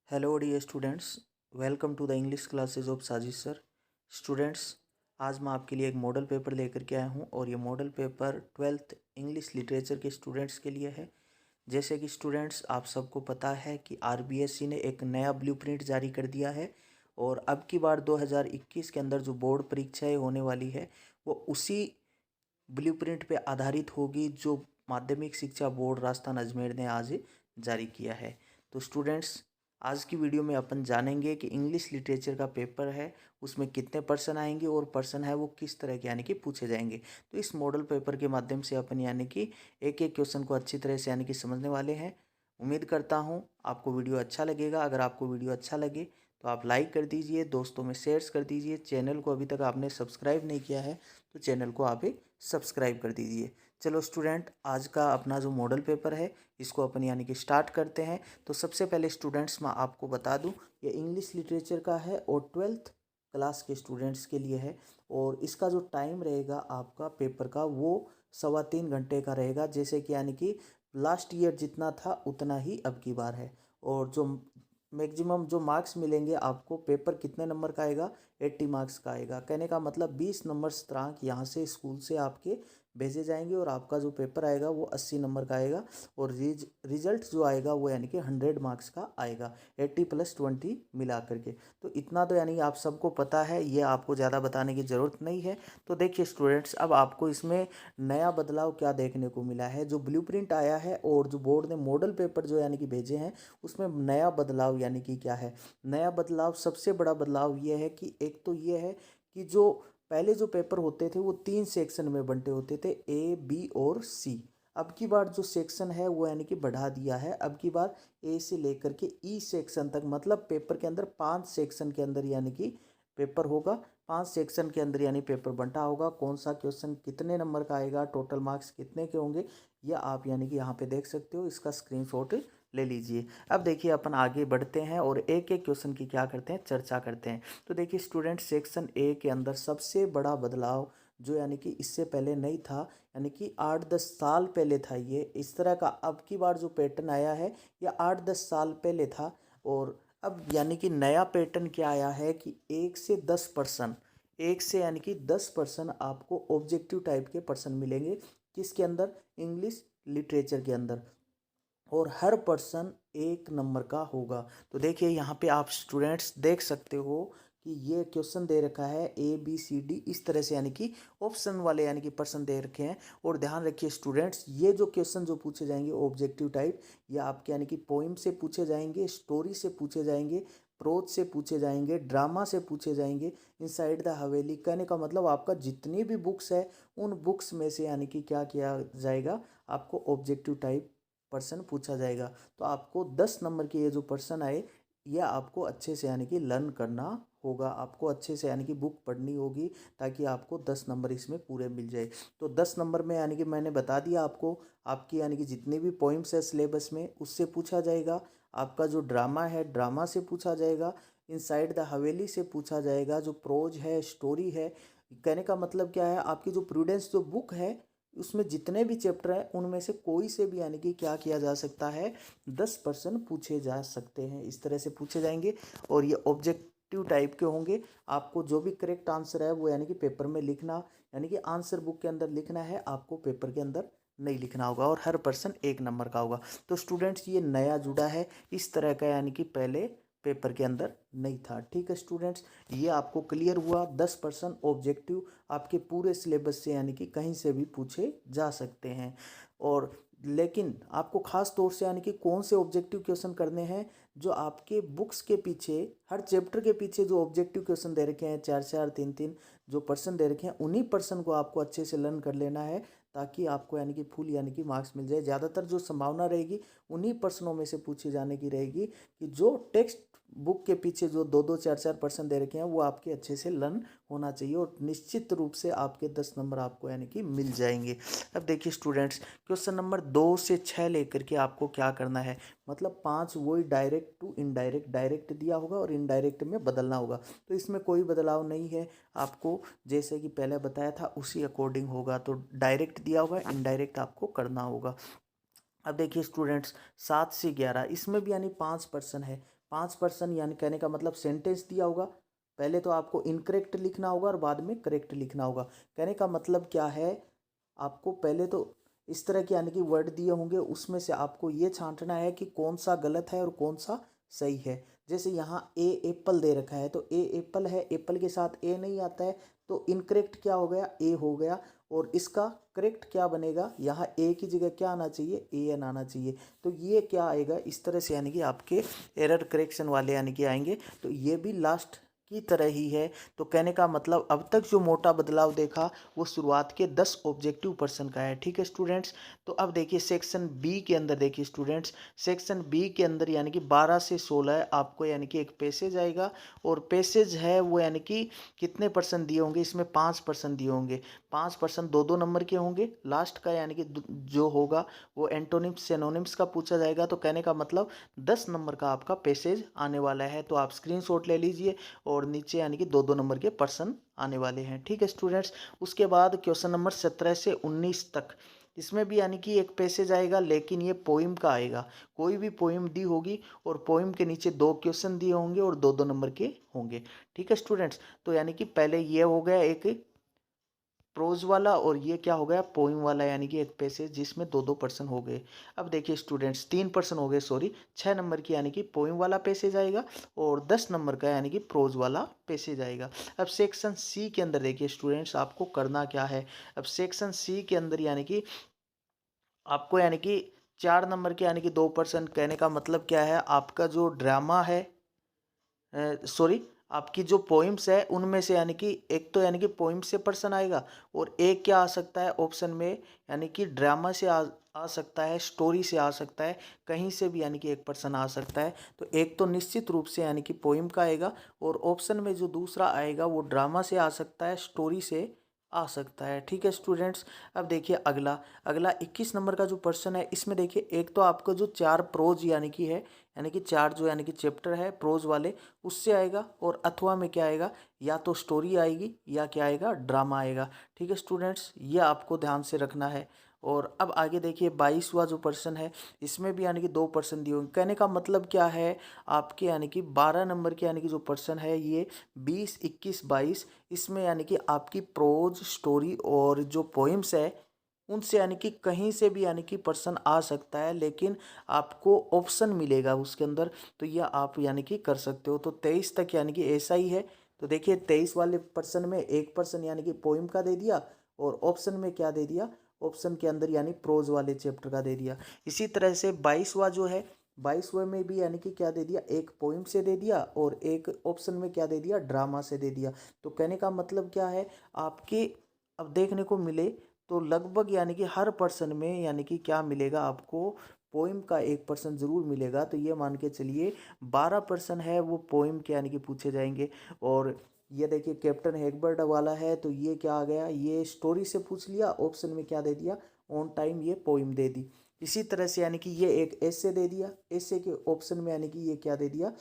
Hello dear students, welcome to the English classes of Sajid sir. Students, आज मैं आपके लिए एक मॉडल पेपर लेकर के आया हूं और ये model paper 12th English literature के स्टूडेंट्स के लिए है। जैसे कि स्टूडेंट्स, आप सबको पता है कि आरबीएसई ने एक नया ब्लूप्रिंट जारी कर दिया है और अब की बार 2021 के अंदर जो बोर्ड परीक्षाएं होने वाली है वो उसी ब्लूप्रिंट पे आधारित होगी जो माध्यमिक शिक्षा बोर्ड राजस्थान अजमेर ने आज जारी किया है। तो स्टूडेंट्स, आज की वीडियो में अपन जानेंगे कि इंग्लिश लिटरेचर का पेपर है उसमें कितने पर्सन आएंगे और पर्सन है वो किस तरह के यानी कि पूछे जाएंगे। तो इस मॉडल पेपर के माध्यम से अपन यानी कि एक एक क्वेश्चन को अच्छी तरह से यानी कि समझने वाले हैं। उम्मीद करता हूँ आपको वीडियो अच्छा लगेगा। अगर आपको वीडियो अच्छा लगे तो आप लाइक कर दीजिए, दोस्तों में शेयर्स कर दीजिए। चैनल को अभी तक आपने सब्सक्राइब नहीं किया है तो चैनल को आप सब्सक्राइब कर दीजिए। चलो स्टूडेंट, आज का अपना जो मॉडल पेपर है इसको अपन यानी कि स्टार्ट करते हैं। तो सबसे पहले स्टूडेंट्स मैं आपको बता दूं, ये इंग्लिश लिटरेचर का है और 12th क्लास के स्टूडेंट्स के लिए है। और इसका जो टाइम रहेगा आपका पेपर का वो 3.25 घंटे का रहेगा। जैसे कि यानी कि लास्ट ईयर जितना था उतना ही अब की बार है। और जो मैक्सिमम जो मार्क्स मिलेंगे आपको, पेपर कितने नंबर का आएगा, 80 मार्क्स का आएगा। कहने का मतलब 20 नंबर स्त्रांक यहाँ से स्कूल से आपके भेजे जाएंगे और आपका जो पेपर आएगा वो 80 नंबर का आएगा। और रिजल्ट जो आएगा वो यानी कि 100 मार्क्स का आएगा, 80 + 20 मिला करके। तो इतना तो यानी आप सबको पता है, ये आपको ज़्यादा बताने की ज़रूरत नहीं है। तो देखिए स्टूडेंट्स, अब आपको इसमें नया बदलाव क्या देखने को मिला है। जो ब्लूप्रिंट आया है और जो बोर्ड ने मॉडल पेपर जो यानी कि भेजे हैं उसमें नया बदलाव यानी कि क्या है। नया बदलाव, सबसे बड़ा बदलाव ये है कि एक तो ये है कि जो पहले जो पेपर होते थे वो 3 सेक्शन में बंटे होते थे, ए बी और सी। अब की बार जो सेक्शन है वो यानी कि बढ़ा दिया है। अब की बार ए से लेकर के ई सेक्शन तक, मतलब पेपर के अंदर 5 सेक्शन के अंदर यानी कि पेपर होगा। 5 सेक्शन के अंदर यानी पेपर बंटा होगा। कौन सा क्वेश्चन कितने नंबर का आएगा, टोटल मार्क्स कितने के होंगे, यह आप यानी कि यहाँ पे देख सकते हो। इसका स्क्रीनशॉट ले लीजिए। अब देखिए अपन आगे बढ़ते हैं और एक एक क्वेश्चन की क्या करते हैं, चर्चा करते हैं। तो देखिए स्टूडेंट, सेक्शन ए के अंदर सबसे बड़ा बदलाव जो यानी कि इससे पहले नहीं था, यानी कि 8-10 साल पहले था ये इस तरह का। अब की बार जो पैटर्न आया है यह 8-10 साल पहले था। और अब यानी कि नया पैटर्न क्या आया है कि 1 से 10%, 1 से यानी कि 10% आपको ऑब्जेक्टिव टाइप के पर्सन मिलेंगे। किसके अंदर, इंग्लिश लिटरेचर के अंदर। और हर पर्सन 1 नंबर का होगा। तो देखिए यहाँ पे आप स्टूडेंट्स देख सकते हो कि ये क्वेश्चन दे रखा है ए बी सी डी, इस तरह से यानी कि ऑप्शन वाले यानी कि पर्सन दे रखे हैं। और ध्यान रखिए स्टूडेंट्स, ये जो क्वेश्चन जो पूछे जाएंगे ऑब्जेक्टिव टाइप, ये आपके यानी कि पोइम से पूछे जाएंगे, स्टोरी से पूछे जाएंगे, प्रोज से पूछे जाएंगे, ड्रामा से पूछे जाएंगे, इनसाइड द हवेली। कहने का मतलब आपका जितनी भी बुक्स है उन बुक्स में से यानी कि क्या किया जाएगा, आपको ऑब्जेक्टिव टाइप पर्सन पूछा जाएगा। तो आपको 10 नंबर के ये जो पर्सन आए, यह आपको अच्छे से यानी कि लर्न करना होगा। आपको अच्छे से यानी कि बुक पढ़नी होगी ताकि आपको 10 नंबर इसमें पूरे मिल जाए। तो 10 नंबर में यानी कि मैंने बता दिया आपको, आपकी यानी कि जितनी भी पोइम्स है सिलेबस में उससे पूछा जाएगा। आपका जो ड्रामा है ड्रामा से पूछा जाएगा, इनसाइड द हवेली से पूछा जाएगा, जो प्रोज है, स्टोरी है। कहने का मतलब क्या है, आपकी जो प्रूडेंस जो बुक है उसमें जितने भी चैप्टर हैं उनमें से कोई से भी यानी कि क्या किया जा सकता है, 10% पूछे जा सकते हैं। इस तरह से पूछे जाएंगे और ये ऑब्जेक्टिव टाइप के होंगे। आपको जो भी करेक्ट आंसर है वो यानी कि पेपर में लिखना, यानी कि आंसर बुक के अंदर लिखना है, आपको पेपर के अंदर नहीं लिखना होगा। और हर पर्सन 1 नंबर का होगा। तो स्टूडेंट्स, ये नया जुड़ा है इस तरह का, यानी कि पहले पेपर के अंदर नहीं था। ठीक है स्टूडेंट्स, ये आपको क्लियर हुआ। 10% ऑब्जेक्टिव आपके पूरे सिलेबस से यानी कि कहीं से भी पूछे जा सकते हैं। और लेकिन आपको खास तौर से यानी कि कौन से ऑब्जेक्टिव क्वेश्चन करने हैं, जो आपके बुक्स के पीछे, हर चैप्टर के पीछे जो ऑब्जेक्टिव क्वेश्चन दे रखे हैं, 4-4, 3-3 जो पर्सन दे रखे हैं, उन्हीं पर्सन को आपको अच्छे से लर्न कर लेना है ताकि आपको यानी कि फुल यानी कि मार्क्स मिल जाए। ज़्यादातर जो संभावना रहेगी उन्हीं पर्सनों में से पूछे जाने की रहेगी कि जो टेक्स्ट बुक के पीछे जो 2-2, 4-4 पर्सन दे रखे हैं वो आपके अच्छे से लर्न होना चाहिए और निश्चित रूप से आपके 10 नंबर आपको यानी कि मिल जाएंगे। अब देखिए स्टूडेंट्स, क्वेश्चन नंबर 2 से 6 लेकर के आपको क्या करना है, मतलब 5 वही डायरेक्ट टू इनडायरेक्ट, डायरेक्ट दिया होगा और इनडायरेक्ट में बदलना होगा। तो इसमें कोई बदलाव नहीं है, आपको जैसे कि पहले बताया था उसी अकॉर्डिंग होगा। तो डायरेक्ट दिया होगा, इनडायरेक्ट आपको करना होगा। अब देखिए स्टूडेंट्स, 7 से 11 इसमें भी यानी 5 पर्सन है। 5% यानी कहने का मतलब सेंटेंस दिया होगा, पहले तो आपको इनकरेक्ट लिखना होगा और बाद में करेक्ट लिखना होगा। कहने का मतलब क्या है, आपको पहले तो इस तरह के यानी कि वर्ड दिए होंगे, उसमें से आपको ये छांटना है कि कौन सा गलत है और कौन सा सही है। जैसे यहाँ ए एप्पल दे रखा है तो ए एप्पल है, एप्पल के साथ ए नहीं आता है, तो इनकरेक्ट क्या हो गया, ए हो गया। और इसका करेक्ट क्या बनेगा, यहाँ ए की जगह क्या आना चाहिए, ए एन आना चाहिए। तो ये क्या आएगा, इस तरह से यानी कि आपके एरर करेक्शन वाले यानी कि आएंगे। तो ये भी लास्ट की तरह ही है। तो कहने का मतलब अब तक जो मोटा बदलाव देखा वो शुरुआत के 10 ऑब्जेक्टिव पर्सन का है। ठीक है स्टूडेंट्स, तो अब देखिए सेक्शन बी के अंदर देखिए स्टूडेंट्स, सेक्शन बी के अंदर यानी कि 12 से 16 आपको यानी कि एक पैसेज आएगा। और पैसेज है वो यानी कि कितने परसेंट दिए होंगे, इसमें 5% दिए होंगे। 5% दो दो नंबर के होंगे। लास्ट का यानी कि जो होगा वो एंटोनिम्स सिनोनिम्स का पूछा जाएगा। तो कहने का मतलब 10 नंबर का आपका पैसेज आने वाला है। तो आप स्क्रीनशॉट ले लीजिए और नीचे यानी कि दो दो नंबर के पर्सन आने वाले हैं। ठीक है स्टूडेंट्स, उसके बाद क्वेश्चन नंबर 17 से 19 तक, इसमें भी यानी कि एक पैसेज आएगा, लेकिन ये पोइम का आएगा। कोई भी पोइम दी होगी और पोइम के नीचे 2 क्वेश्चन दिए होंगे और दो दो नंबर के होंगे। ठीक है स्टूडेंट्स, तो यानी कि पहले ये हो गया एक प्रोज वाला और ये क्या हो गया, पोइम वाला, यानी कि एक पैसेज जिसमें दो दो पर्सन हो गए। अब देखिए स्टूडेंट्स, 3% हो गए, सॉरी 6 नंबर की यानी कि पोइम वाला पैसेज आएगा और 10 नंबर का यानी कि प्रोज वाला पैसेज आएगा। अब सेक्शन सी के अंदर देखिए स्टूडेंट्स, आपको करना क्या है। अब सेक्शन सी के अंदर यानी कि आपको यानी कि 4 नंबर के यानी कि 2%, कहने का मतलब क्या है, आपका जो ड्रामा है, सॉरी आपकी जो पोइम्स है उनमें से यानी कि एक तो यानी कि पोइम से पर्सन आएगा और एक क्या आ सकता है ऑप्शन में, यानी कि ड्रामा से आ सकता है, स्टोरी से आ सकता है, कहीं से भी यानी कि एक पर्सन आ सकता है। तो एक तो निश्चित रूप से यानी कि पोइम का आएगा और ऑप्शन में जो दूसरा आएगा वो ड्रामा से आ सकता है, स्टोरी से आ सकता है। ठीक है स्टूडेंट्स, अब देखिए अगला अगला 21 नंबर का जो पर्सन है, इसमें देखिए एक तो आपको जो 4 प्रोज यानी कि है, यानी कि 4 जो यानी कि चैप्टर है प्रोज वाले उससे आएगा, और अथवा में क्या आएगा, या तो स्टोरी आएगी या क्या आएगा, ड्रामा आएगा। ठीक है स्टूडेंट्स, ये आपको ध्यान से रखना है। और अब आगे देखिए 22वां जो पर्सन है, इसमें भी यानी कि 2% दिए होंगे। कहने का मतलब क्या है, आपके यानी कि 12 नंबर के यानी कि जो पर्सन है ये 20, 21, 22, इसमें यानी कि आपकी प्रोज, स्टोरी और जो पोइम्स है उनसे यानी कि कहीं से भी यानी कि पर्सन आ सकता है, लेकिन आपको ऑप्शन मिलेगा उसके अंदर, तो यह आप यानी कि कर सकते हो। तो 23 तक यानी कि ऐसा ही है। तो देखिए 23 वाले पर्सन में 1% यानी कि पोइम का दे दिया और ऑप्शन में क्या दे दिया, ऑप्शन के अंदर यानी प्रोज वाले चैप्टर का दे दिया। इसी तरह से 22वां जो है, 22वें में भी यानी कि क्या दे दिया, एक पोइम से दे दिया और एक ऑप्शन में क्या दे दिया, ड्रामा से दे दिया। तो कहने का मतलब क्या है, आपके अब देखने को मिले तो लगभग यानी कि हर पर्सन में यानी कि क्या मिलेगा आपको, पोइम का 1% ज़रूर मिलेगा। तो ये मान के चलिए 12% है वो पोइम के यानी कि पूछे जाएंगे। और ये देखिए कैप्टन हैगबर्ट वाला है, तो ये क्या आ गया, ये स्टोरी से पूछ लिया, ऑप्शन में क्या दे दिया, ऑन टाइम ये पोइम दे दी। इसी तरह से यानी कि ये एक ऐसे दे दिया, ऐसे के ऑप्शन में यानी कि ये क्या दे दिया,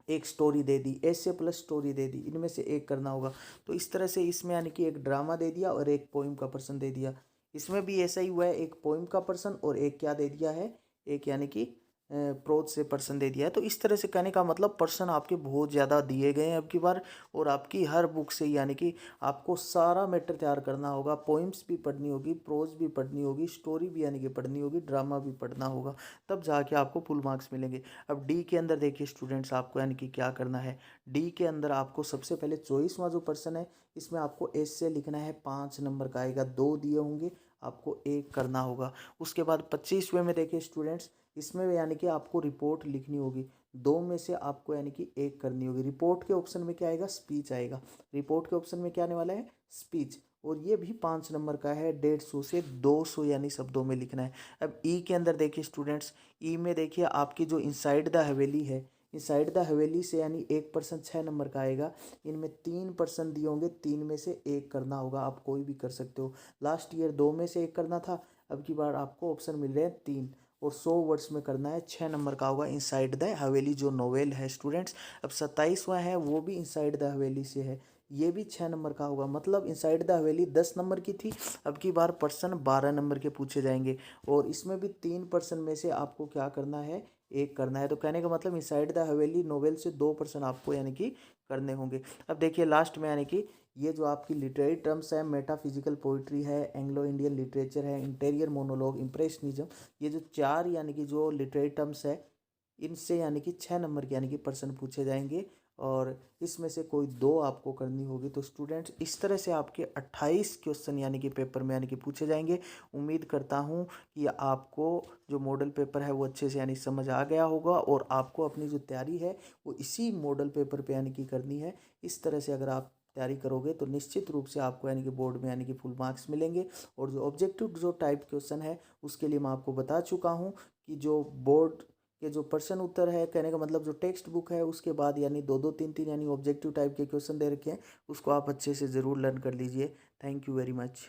एक स्टोरी दे दी, ऐसे प्लस स्टोरी दे दी, इनमें से एक करना होगा। तो इस तरह से इसमें यानी कि एक ड्रामा दे दिया और एक पोइम का पर्सन दे दिया। इसमें भी ऐसा ही हुआ है, एक पोइम का पर्सन और एक क्या दे दिया है, एक यानी कि प्रोज से पर्सन दे दिया है। तो इस तरह से कहने का मतलब पर्सन आपके बहुत ज़्यादा दिए गए हैं अब की बार, और आपकी हर बुक से यानी कि आपको सारा मैटर तैयार करना होगा। पोइम्स भी पढ़नी होगी, प्रोज भी पढ़नी होगी, स्टोरी भी यानी कि पढ़नी होगी, ड्रामा भी पढ़ना होगा, तब जाके आपको फुल मार्क्स मिलेंगे। अब डी के अंदर देखिए स्टूडेंट्स, आपको यानी कि क्या करना है। डी के अंदर आपको सबसे पहले 24वां जो पर्सन है, इसमें आपको एस से लिखना है, 5 नंबर का आएगा, 2 दिए होंगे, आपको एक करना होगा। उसके बाद 25वें में देखिए स्टूडेंट्स, इसमें यानी कि आपको रिपोर्ट लिखनी होगी, 2 में से आपको यानी कि एक करनी होगी। रिपोर्ट के ऑप्शन में क्या आएगा, स्पीच आएगा। रिपोर्ट के ऑप्शन में क्या आने वाला है, स्पीच, और ये भी 5 नंबर का है, 150 से 200 यानी शब्दों में लिखना है। अब ई के अंदर देखिए स्टूडेंट्स, ई में देखिए आपकी जो इनसाइड द हवेली है, इनसाइड द हवेली से यानी 1% 6 नंबर का आएगा। इनमें 3% दिए होंगे, 3 में से एक करना होगा, आप कोई भी कर सकते हो। लास्ट ईयर 2 में से एक करना था, अब की बार आपको ऑप्शन मिल रहे हैं 3, और 100 वर्ड्स में करना है, 6 नंबर का होगा इनसाइड द हवेली जो नोवेल है स्टूडेंट्स। अब 27वां है, वो भी इनसाइड द हवेली से है, ये भी 6 नंबर का होगा। मतलब इनसाइड द हवेली 10 नंबर की थी, अब की बार पर्सन 12 नंबर के पूछे जाएंगे। और इसमें भी 3% में से आपको क्या करना है, एक करना है। तो कहने का मतलब इनसाइड द हवेली नोवेल से 2 प्रश्न आपको यानी कि करने होंगे। अब देखिए लास्ट में यानी कि ये जो आपकी लिटरेरी टर्म्स है, मेटाफिजिकल पोइट्री है, एंग्लो इंडियन लिटरेचर है, इंटीरियर मोनोलॉग, इम्प्रेशनिज्म, ये जो 4 यानी कि जो लिटरेरी टर्म्स है, इनसे यानी कि 6 नंबर के यानी कि प्रश्न पूछे जाएंगे और इसमें से कोई 2 आपको करनी होगी। तो स्टूडेंट्स इस तरह से आपके 28 क्वेश्चन यानी कि पेपर में यानी कि पूछे जाएंगे। उम्मीद करता हूँ कि आपको जो मॉडल पेपर है वो अच्छे से यानी समझ आ गया होगा और आपको अपनी जो तैयारी है वो इसी मॉडल पेपर पे यानी कि करनी है। इस तरह से अगर आप तैयारी करोगे तो निश्चित रूप से आपको यानी कि बोर्ड में यानी कि फुल मार्क्स मिलेंगे। और जो ऑब्जेक्टिव जो टाइप क्वेश्चन है उसके लिए मैं आपको बता चुका हूँ कि जो बोर्ड के जो प्रश्न उत्तर है, कहने का मतलब जो टेक्स्ट बुक है उसके बाद यानी 2-2 3-3 यानी ऑब्जेक्टिव टाइप के क्वेश्चन दे रखे हैं, उसको आप अच्छे से ज़रूर लर्न कर लीजिए। Thank you very much.